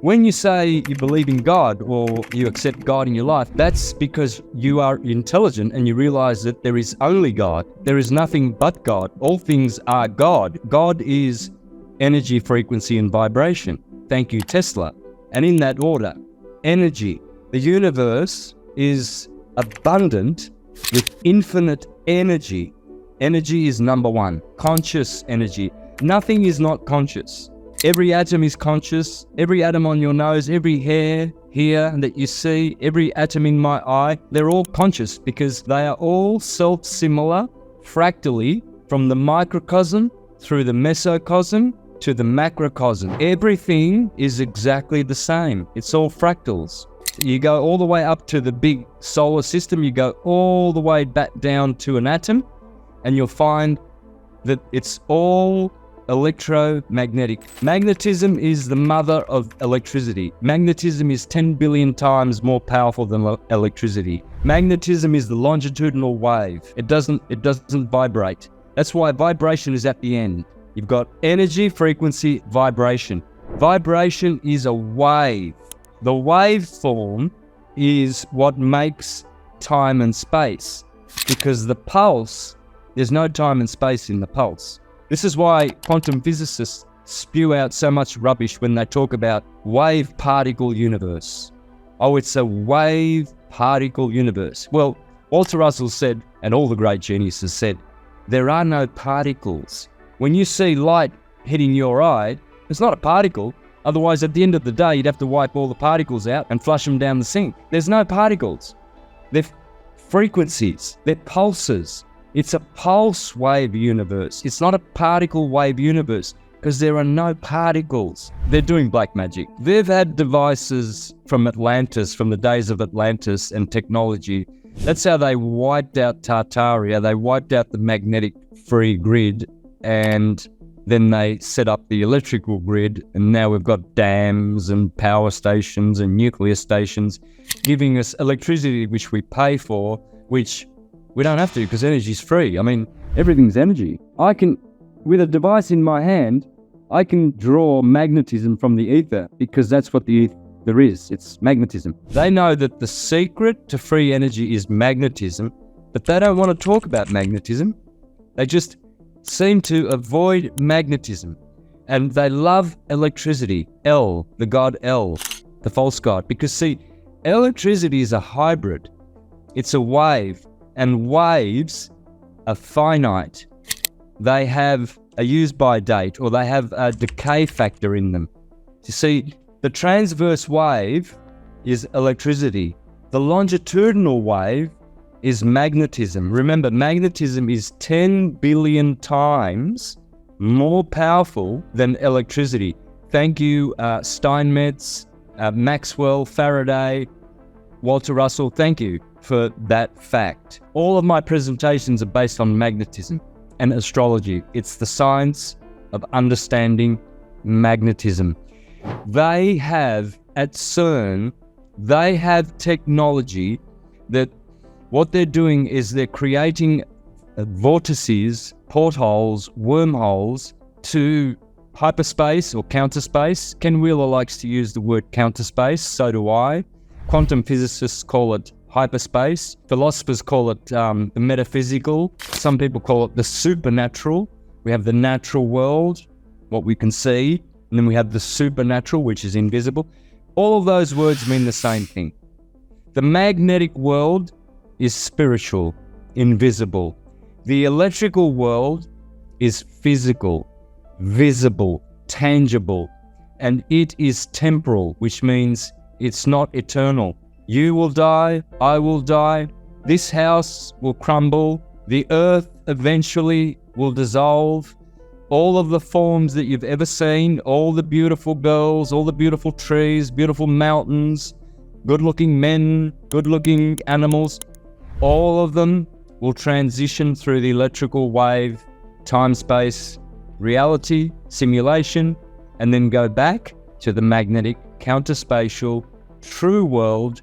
When you say you believe in God or you accept God in your life, that's because you are intelligent and you realize that there is only God. There is nothing but God. All things are God. God is energy, frequency, and vibration. Thank you, Tesla. And in that order, energy. The universe is abundant with infinite energy. Energy is number one. Conscious energy. Nothing is not conscious. Every atom is conscious. Every atom on your nose, every hair here that you see, every atom in my eye, they're all conscious because they are all self-similar fractally from the microcosm through the mesocosm to the macrocosm. Everything is exactly the same. It's all fractals. You go all the way up to the big solar system, you go all the way back down to an atom, and you'll find that it's all electromagnetic. Magnetism is the mother of electricity. Magnetism is 10 billion times more powerful than electricity. Magnetism is the longitudinal wave. It doesn't vibrate. That's why vibration is at the end. You've got energy, frequency, vibration. Vibration is a wave. The waveform is what makes time and space, because the pulse, there's no time and space in the pulse. This is why quantum physicists spew out so much rubbish when they talk about wave-particle universe. Oh, it's a wave-particle universe. Well, Walter Russell said, and all the great geniuses said, there are no particles. When you see light hitting your eye, it's not a particle. Otherwise, at the end of the day, you'd have to wipe all the particles out and flush them down the sink. There's no particles. They're frequencies. They're pulses. It's a pulse wave universe. It's not a particle wave universe because there are no particles. They're doing black magic. They've had devices from Atlantis, from the days of Atlantis and technology. That's how they wiped out Tartaria. They wiped out the magnetic free grid, and then they set up the electrical grid, and now we've got dams and power stations and nuclear stations giving us electricity which we pay for, which we don't have to because energy is free. I mean, everything's energy. I can, with a device in my hand, I can draw magnetism from the ether because that's what the ether is. It's magnetism. They know that the secret to free energy is magnetism, but they don't want to talk about magnetism. They just seem to avoid magnetism. And they love electricity. El, the god El, the false god. Because see, electricity is a hybrid. It's a wave. And waves are finite. They have a use-by date, or they have a decay factor in them. You see, the transverse wave is electricity. The longitudinal wave is magnetism. Remember, magnetism is 10 billion times more powerful than electricity. Thank you, Steinmetz, Maxwell, Faraday, Walter Russell, thank you for that fact. All of my presentations are based on magnetism and astrology. It's the science of understanding magnetism. They have, at CERN, they have technology that what they're doing is they're creating vortices, portholes, wormholes to hyperspace or counter space. Ken Wheeler likes to use the word counter space, so do I. Quantum physicists call it hyperspace. Philosophers call it the metaphysical. Some people call it the supernatural. We have the natural world, what we can see, and then we have the supernatural, which is invisible. All of those words mean the same thing. The magnetic world is spiritual, invisible. The electrical world is physical, visible, tangible, and it is temporal, which means it's not eternal. You will die, I will die, this house will crumble, the earth eventually will dissolve. All of the forms that you've ever seen, all the beautiful girls, all the beautiful trees, beautiful mountains, good-looking men, good-looking animals, all of them will transition through the electrical wave, time-space, reality, simulation, and then go back to the magnetic, counterspatial, true world,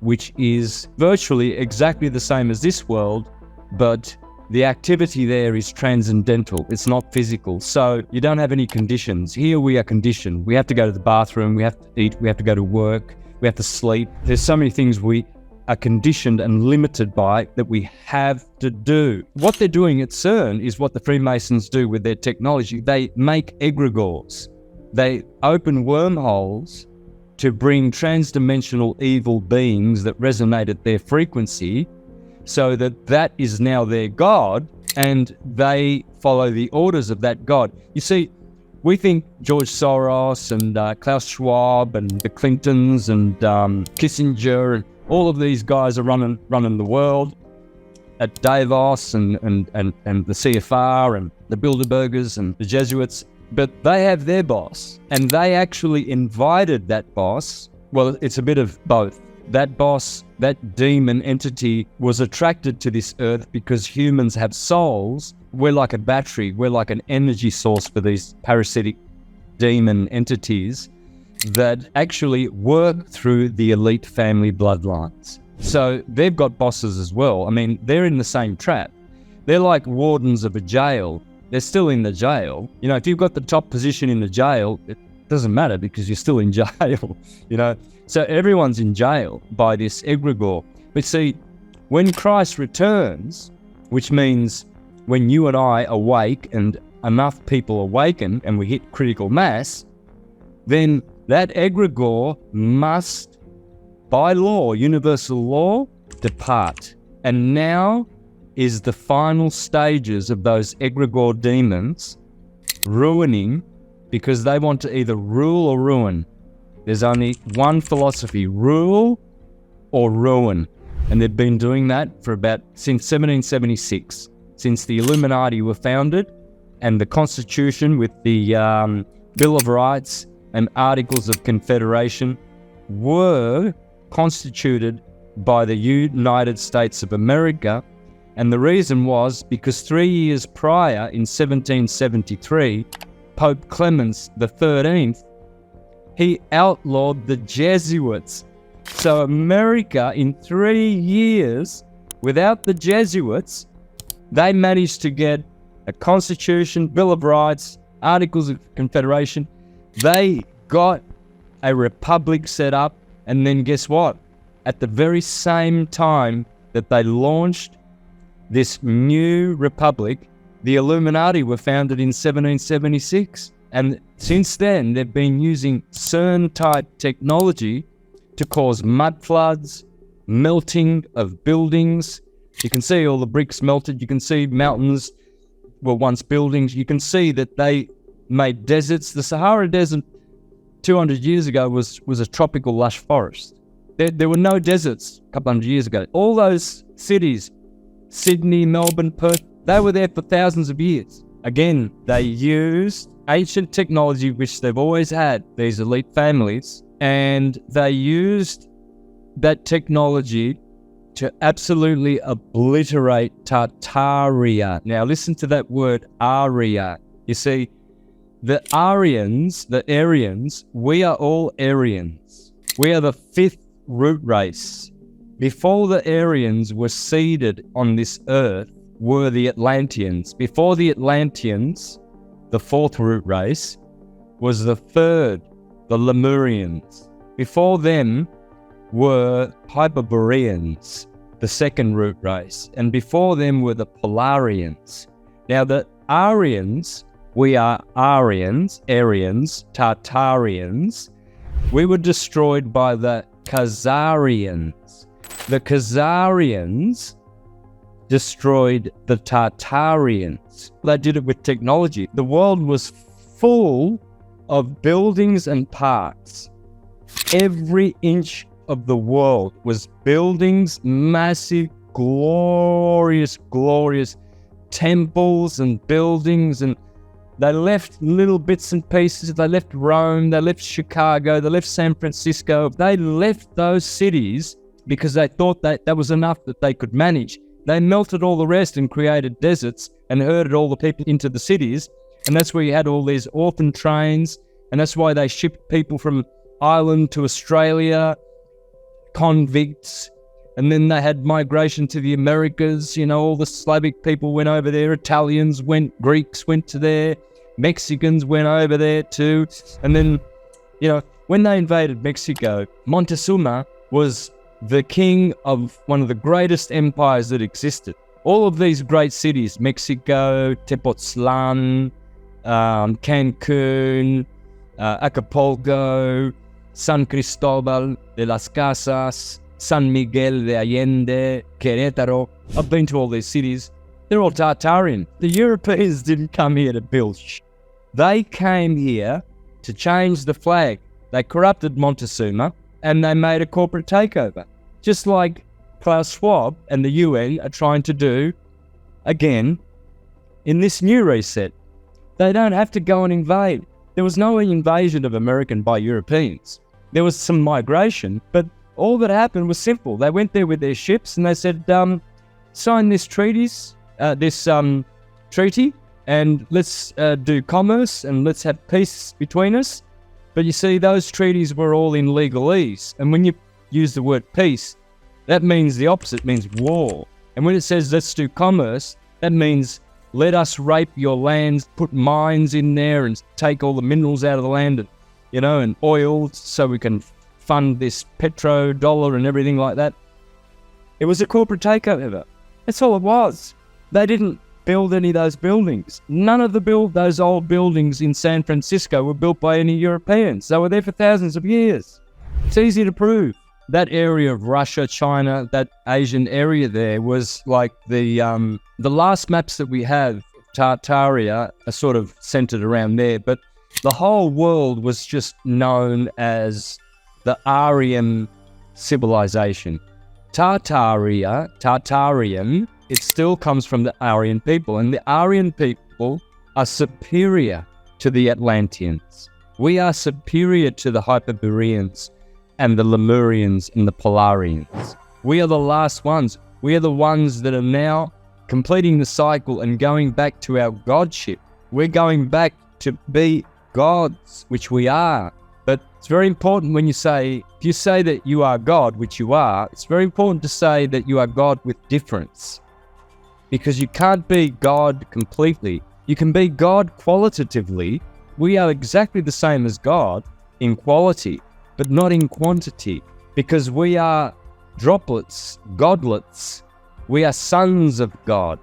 which is virtually exactly the same as this world, but the activity there is transcendental. It's not physical. So you don't have any conditions. Here we are conditioned. We have to go to the bathroom. We have to eat. We have to go to work. We have to sleep. There's so many things we are conditioned and limited by that we have to do. What they're doing at CERN is what the Freemasons do with their technology. They make egregores. They open wormholes to bring transdimensional evil beings that resonate at their frequency, so that is now their God, and they follow the orders of that God. You see, we think George Soros and Klaus Schwab and the Clintons and Kissinger and all of these guys are running the world at Davos and the CFR and the Bilderbergers and the Jesuits. But they have their boss, and they actually invited that boss. Well, it's a bit of both. That boss, that demon entity, was attracted to this earth because humans have souls. We're like a battery. We're like an energy source for these parasitic demon entities that actually work through the elite family bloodlines. So they've got bosses as well. I mean, they're in the same trap. They're like wardens of a jail. They're still in the jail. You know, if you've got the top position in the jail, it doesn't matter because you're still in jail, you know. So everyone's in jail by this egregore. But see, when Christ returns, which means when you and I awake and enough people awaken and we hit critical mass, then that egregore must, by law, universal law, depart. And now is the final stages of those egregore demons ruining, because they want to either rule or ruin. There's only one philosophy: rule or ruin. And they've been doing that for since 1776, since the Illuminati were founded, and the Constitution with the Bill of Rights and Articles of Confederation were constituted by the United States of America. And the reason was because 3 years prior, in 1773, Pope Clemens XIII, he outlawed the Jesuits. So America, in 3 years, without the Jesuits, they managed to get a Constitution, Bill of Rights, Articles of Confederation. They got a republic set up, and then guess what? At the very same time that they launched this new republic, the Illuminati were founded in 1776. And since then, they've been using CERN-type technology to cause mud floods, melting of buildings. You can see all the bricks melted. You can see mountains were once buildings. You can see that they made deserts. The Sahara Desert 200 years ago was a tropical lush forest. There were no deserts a couple hundred years ago. All those cities, Sydney, Melbourne, Perth, they were there for thousands of years. Again, they used ancient technology, which they've always had, these elite families, and they used that technology to absolutely obliterate Tartaria. Now listen to that word, Arya. You see, the Aryans, we are all Aryans. We are the fifth root race. Before the Aryans were seeded on this earth were the Atlanteans. Before the Atlanteans, the fourth root race, was the third, the Lemurians. Before them were Hyperboreans, the second root race. And before them were the Polarians. Now the Aryans, we are Aryans, Tartarians. We were destroyed by the Khazarians. The Khazarians destroyed the Tartarians. They did it with technology. The world was full of buildings and parks. Every inch of the world was buildings, massive, glorious temples and buildings, and they left little bits and pieces. They left Rome, they left Chicago, they left San Francisco. They left those cities because they thought that was enough that they could manage. They melted all the rest and created deserts and herded all the people into the cities. And that's where you had all these orphan trains. And that's why they shipped people from Ireland to Australia, convicts. And then they had migration to the Americas. All the Slavic people went over there. Italians went, Greeks went to there, Mexicans went over there too. And then, when they invaded Mexico, Montezuma was the king of one of the greatest empires that existed. All of these great cities, Mexico, Tepoztlan, Cancun, Acapulco, San Cristobal de las Casas, San Miguel de Allende, Querétaro. I've been to all these cities. They're all Tartarian. The Europeans didn't come here to build They came here to change the flag. They corrupted Montezuma and they made a corporate takeover. Just like Klaus Schwab and the UN are trying to do again in this new reset. They don't have to go and invade. There was no invasion of American by Europeans. There was some migration, but all that happened was simple. They went there with their ships and they said, sign this treaty, and let's do commerce and let's have peace between us. But you see, those treaties were all in legalese. And when you use the word peace, that means the opposite, means war. And when it says let's do commerce, that means let us rape your lands, put mines in there and take all the minerals out of the land and oil so we can fund this petrodollar and everything like that. It was a corporate takeover. That's all it was. They didn't build any of those buildings. None of those old buildings in San Francisco were built by any Europeans. They were there for thousands of years. It's easy to prove. That area of Russia, China, that Asian area there was like the last maps that we have, Tartaria, are sort of centered around there, but the whole world was just known as the Aryan civilization. Tartarian, it still comes from the Aryan people, and the Aryan people are superior to the Atlanteans. We are superior to the Hyperboreans and the Lemurians and the Polarians. We are the last ones. We are the ones that are now completing the cycle and going back to our godship. We're going back to be gods, which we are. But it's very important if you say that you are God, which you are, it's very important to say that you are God with difference. Because you can't be God completely. You can be God qualitatively. We are exactly the same as God in quality, but not in quantity. Because we are droplets, godlets. We are sons of God.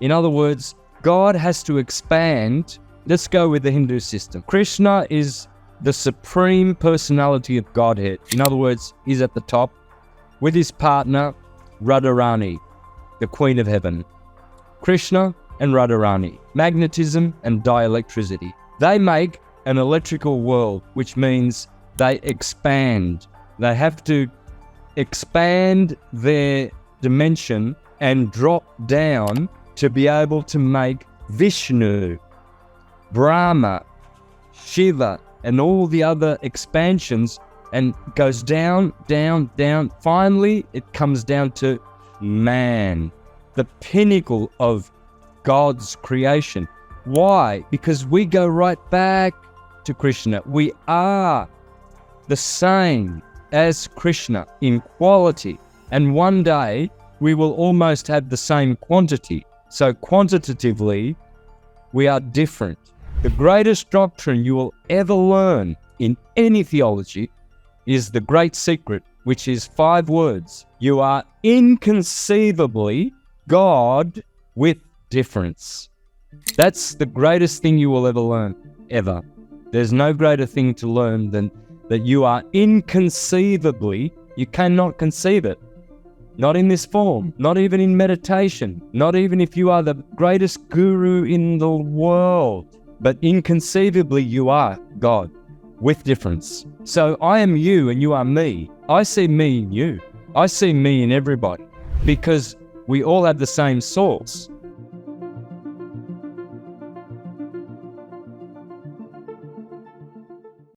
In other words, God has to expand. Let's go with the Hindu system. Krishna is the supreme personality of Godhead. In other words, he's at the top with his partner, Radharani, the Queen of Heaven. Krishna and Radharani, magnetism and dielectricity. They make an electrical world, which means they expand. They have to expand their dimension and drop down to be able to make Vishnu, Brahma, Shiva, and all the other expansions, and goes down, down, down. Finally, it comes down to man, the pinnacle of God's creation. Why? Because we go right back to Krishna. We are the same as Krishna in quality, and one day we will almost have the same quantity. So quantitatively, we are different. The greatest doctrine you will ever learn in any theology is the great secret, which is 5 words. You are inconceivably God with difference. That's the greatest thing you will ever learn, ever. There's no greater thing to learn than that you are inconceivably, you cannot conceive it. Not in this form, not even in meditation, not even if you are the greatest guru in the world. But inconceivably you are God with difference. So I am you and you are me. I see me in you. I see me in everybody because we all have the same source.